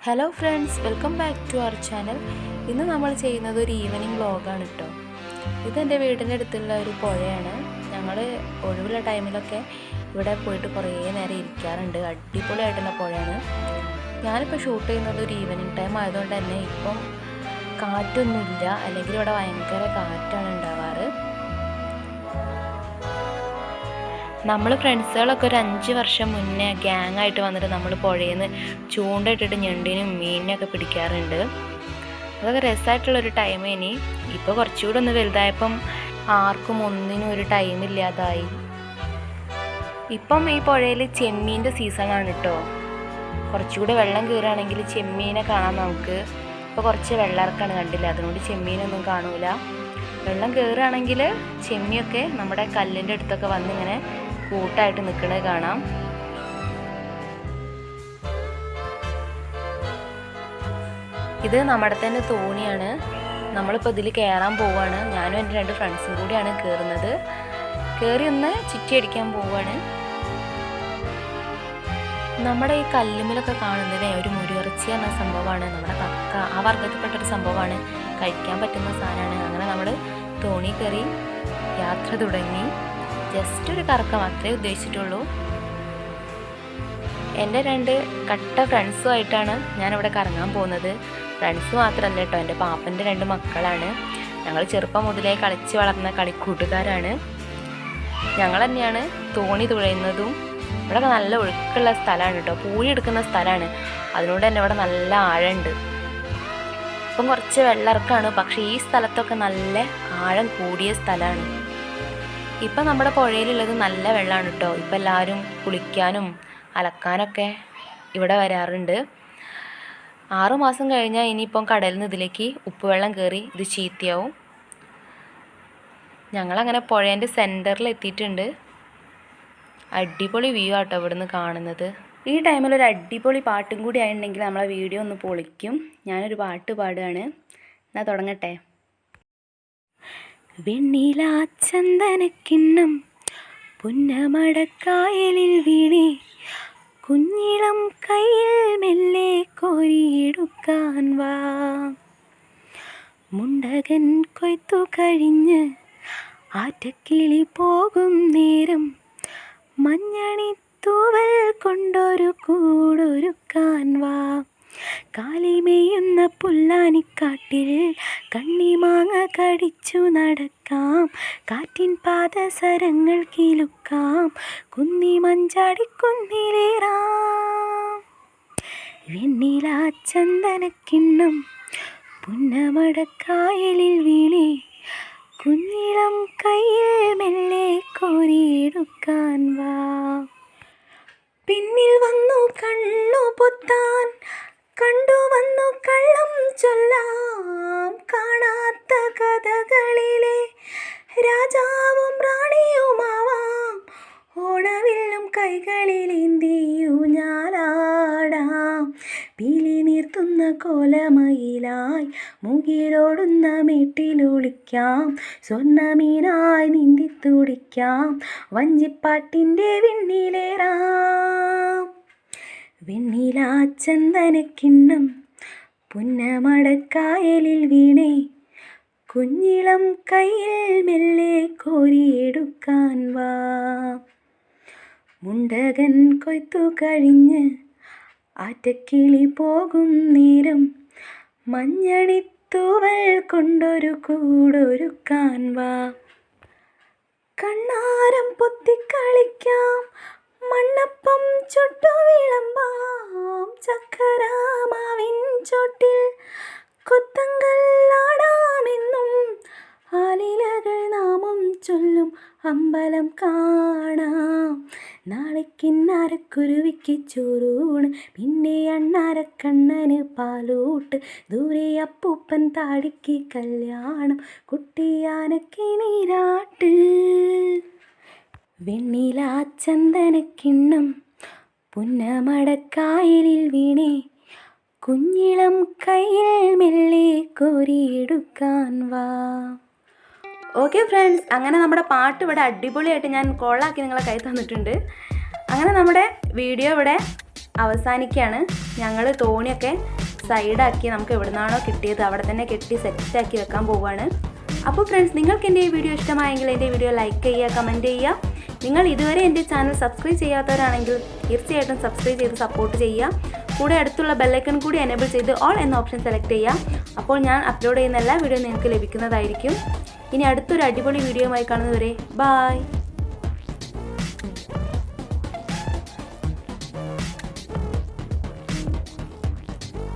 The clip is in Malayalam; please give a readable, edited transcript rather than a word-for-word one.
Hello friends, welcome back to our channel. ഇന്ന് നമ്മൾ ചെയ്യുന്നത് ഒരു ഈവനിങ് വ്ളോഗാണ് കേട്ടോ. ഇതെൻ്റെ വീടിൻ്റെ അടുത്തുള്ള ഒരു പുഴയാണ്. ഞങ്ങൾ ഒഴിവുള്ള ടൈമിലൊക്കെ ഇവിടെ പോയിട്ട് കുറേ നേരം ഇരിക്കാറുണ്ട്. അടിപൊളിയായിട്ടുള്ള പുഴയാണ്. ഞാനിപ്പോൾ ഷൂട്ട് ചെയ്യുന്നത് ഒരു ഈവനിങ് ടൈം ആയതുകൊണ്ട് തന്നെ ഇപ്പം കാറ്റൊന്നുമില്ല, അല്ലെങ്കിൽ ഇവിടെ ഭയങ്കര കാറ്റാണ് ഉണ്ടാവാറ്. നമ്മൾ ഫ്രണ്ട്സുകളൊക്കെ ഒരു 5 വർഷം മുന്നേ ഗ്യാങ്ങായിട്ട് വന്നിട്ട് നമ്മൾ പുഴയിൽ നിന്ന് ചൂണ്ടയിട്ടിട്ട് ഞണ്ടിനും മീനിനൊക്കെ പിടിക്കാറുണ്ട്. അതൊക്കെ രസമായിട്ടുള്ളൊരു ടൈം. ഇനി ഇപ്പോൾ കുറച്ചുകൂടെ ഒന്ന് വലുതായപ്പം ആർക്കും ഒന്നിനും ഒരു ടൈമില്ലാതായി. ഇപ്പം ഈ പുഴയിൽ ചെമ്മീൻ്റെ സീസണാണ് കേട്ടോ. കുറച്ചുകൂടെ വെള്ളം കയറുകയാണെങ്കിൽ ചെമ്മീനെ കാണാം നമുക്ക്. ഇപ്പോൾ കുറച്ച് വെള്ളമിറക്കാണ്, കണ്ടില്ല, അതുകൊണ്ട് ചെമ്മീനൊന്നും കാണൂല. വെള്ളം കയറുകയാണെങ്കിൽ ചെമ്മിയൊക്കെ നമ്മുടെ കല്ലിൻ്റെ അടുത്തൊക്കെ വന്നിങ്ങനെ കൂട്ടായിട്ട് നിൽക്കുന്നത് കാണാം. ഇത് നമ്മുടെ തന്നെ തോണിയാണ്. നമ്മളിപ്പോൾ ഇതിൽ കയറാൻ പോവുകയാണ്. ഞാനും എൻ്റെ 2 ഫ്രണ്ട്സും കൂടിയാണ് കയറുന്നത്. കയറി ഒന്ന് ചുറ്റി അടിക്കാൻ പോവുകയാണ്. നമ്മുടെ ഈ കല്ലുമ്മിലൊക്കെ കാണുന്നത് ഒരു മുരിയിറച്ചി എന്ന സംഭവമാണ്. നമ്മുടെ കക്ക ആ വർഗത്തിൽപ്പെട്ടൊരു സംഭവമാണ്, കഴിക്കാൻ പറ്റുന്ന സാധനമാണ്. അങ്ങനെ നമ്മൾ തോണി കയറി യാത്ര തുടങ്ങി. ജസ്റ്റ് ഒരു കറക്കം അത്രേ ഉദ്ദേശിച്ചിട്ടുള്ളൂ. എൻ്റെ 2 കട്ട ഫ്രണ്ട്സുമായിട്ടാണ് ഞാനിവിടെ കറങ്ങാൻ പോകുന്നത്. ഫ്രണ്ട്സ് മാത്രമല്ല കേട്ടോ, എൻ്റെ പാപ്പൻ്റെ 2 മക്കളാണ്. ഞങ്ങൾ ചെറുപ്പം മുതലേ കളിച്ച് വളർന്ന കളിക്കൂട്ടുകാരാണ്. ഞങ്ങൾ തന്നെയാണ് തോണി തുഴയുന്നതും. ഇവിടെ നല്ല ഒഴുക്കുള്ള സ്ഥലമാണ് കേട്ടോ, പൂഴി എടുക്കുന്ന സ്ഥലമാണ്. അതിനോട് തന്നെ ഇവിടെ നല്ല ആഴമുണ്ട്. ഇപ്പം കുറച്ച് വെള്ളമിറക്കാണ്, പക്ഷേ ഈ സ്ഥലത്തൊക്കെ നല്ല ആഴം കൂടിയ സ്ഥലമാണ്. ഇപ്പം നമ്മുടെ പുഴയിലുള്ളത് നല്ല വെള്ളമാണ് കേട്ടോ. ഇപ്പം എല്ലാവരും കുളിക്കാനും അലക്കാനൊക്കെ ഇവിടെ വരാറുണ്ട്. 6 മാസം കഴിഞ്ഞാൽ ഇനിയിപ്പം കടലിൽ നിന്ന് ഇതിലേക്ക് ഉപ്പുവെള്ളം കയറി ഇത് ചീത്തയാവും. ഞങ്ങളങ്ങനെ പുഴേൻ്റെ സെൻറ്ററിൽ എത്തിയിട്ടുണ്ട്. അടിപൊളി വ്യൂ ആട്ടോ ഇവിടുന്ന് കാണുന്നത്. ഈ ടൈമിലൊരു അടിപൊളി പാട്ടും കൂടി ആയിട്ടുണ്ടെങ്കിൽ നമ്മളെ വീഡിയോ ഒന്ന് പൊളിക്കും. ഞാനൊരു പാട്ട് പാടുകയാണ്. എന്നാൽ തുടങ്ങട്ടെ. വെണ്ണില ചന്ദനക്കിണ്ണം പുന്നമടക്കായലിൽ വീണേ, കുഞ്ഞിളം കയ്യിൽ മെല്ലെ കോരിയെടുക്കാൻ വാ. മുണ്ടകൻ കൊയ്ത്തു കഴിഞ്ഞ് ആറ്റക്കിളി പോകും നേരം, മഞ്ഞണി തൂവൽ കൊണ്ടൊരു കൂടൊരുക്കാൻ വാ. കാലിമേയുന്ന പുല്ലാനിക്കാട്ടിൽ കണ്ണിമാങ്ങ കടിച്ചു നടക്കാം, കാറ്റിൻ പാദസരങ്ങൾ കിലുക്കാം, കുന്നി മഞ്ചാടിക്കുന്നിലേറാം. വെണ്ണില ചന്ദനക്കിണ്ണം പുന്നമടക്കായലിൽ വീണേ, കുഞ്ഞിളം കയ്യിൽ മെല്ലെ കോരിയെടുക്കാൻ വാ. പിന്നിൽ വന്നു കണ്ണു പൊത്താൻ, കണ്ടുവന്നു കള്ളം ചൊല്ലാം, കാണാത്ത കഥകളിലെ രാജാവും റാണിയുമാവാം. ഓണവില്ലും കൈകളിലേന്തിയൂഞ്ഞാലാടാം, പീലി നീർത്തുന്ന കോലമയിലായി മുകിലോടുന്ന മേട്ടിലൊളിക്കാം, സ്വർണ്ണമീനായി നീന്തിത്തുടിക്കാം, വഞ്ചിപ്പാട്ടിൻ്റെ വിണ്ണിലേറാം. വെണ്ണില ചന്ദനക്കിണ്ണം പുന്നമടക്കായലിൽ വീണേ, കുഞ്ഞിളം കയ്യിൽ മെല്ലെ കോരിയെടുക്കാൻ വാ. മുണ്ടകൻ കൊയ്ത്തു കഴിഞ്ഞ് ആറ്റക്കിളി പോകും നേരം, മഞ്ഞണിത്തൂവൽ കൊണ്ടൊരു കൂടൊരുക്കാൻ വാ. കണ്ണാരം പൊത്തിക്കളിക്കാം, മണ്ണപ്പം ചുട്ടു വിളമ്പാം, ചക്കരാമാവിൻ ചോട്ടിൽ കൊത്തങ്കല്ലാടാമെന്നും, ആലിലകൾ നാമം ചൊല്ലും അമ്പലം കാണാം. നാളേക്കിന്നരക്കുരുവിക്ക് ചോറൂണ്, പിന്നെ അണ്ണാരക്കണ്ണന് പാലൂട്ട്, ദൂരെ അപ്പൂപ്പൻ താടിക്ക് കല്യാണം, കുട്ടിയാനക്ക് നീരാട്ട്. വെണ്ണില ചന്ദനക്കിണ്ണം പുന്നമടക്കായലിൽ വീണേ, കുഞ്ഞിളം കയ്യിൽ മെല്ലെ കോരിയെടുക്കാൻ വാ. ഓക്കെ ഫ്രണ്ട്സ്, അങ്ങനെ നമ്മുടെ പാട്ട് ഇവിടെ അടിപൊളിയായിട്ട് ഞാൻ കോളാക്കി നിങ്ങളെ കൈ തന്നിട്ടുണ്ട്. അങ്ങനെ നമ്മുടെ വീഡിയോ ഇവിടെ അവസാനിക്കുകയാണ്. ഞങ്ങൾ തോണിയൊക്കെ സൈഡാക്കി നമുക്ക് എവിടെ നിന്നാണോ കിട്ടിയത് അവിടെ തന്നെ കെട്ടി സെറ്റാക്കി വെക്കാൻ പോവുകയാണ്. അപ്പോൾ ഫ്രണ്ട്സ്, നിങ്ങൾക്ക് എൻ്റെ ഈ വീഡിയോ ഇഷ്ടമായെങ്കിൽ എൻ്റെ വീഡിയോ ലൈക്ക് ചെയ്യുക, കമൻറ്റ് ചെയ്യുക. നിങ്ങൾ ഇതുവരെ എൻ്റെ ചാനൽ സബ്സ്ക്രൈബ് ചെയ്യാത്തവരാണെങ്കിൽ തീർച്ചയായിട്ടും സബ്സ്ക്രൈബ് ചെയ്ത് സപ്പോർട്ട് ചെയ്യുക. കൂടെ അടുത്തുള്ള ബെല്ലൈക്കൺ കൂടി എനേബിൾ ചെയ്ത് ഓൾ എന്ന ഓപ്ഷൻ സെലക്ട് ചെയ്യുക. അപ്പോൾ ഞാൻ അപ്ലോഡ് ചെയ്യുന്ന എല്ലാ വീഡിയോയും നിങ്ങൾക്ക് ലഭിക്കുന്നതായിരിക്കും. ഇനി അടുത്തൊരു അടിപൊളി വീഡിയോയുമായി കാണുന്നതുവരെ ബൈ.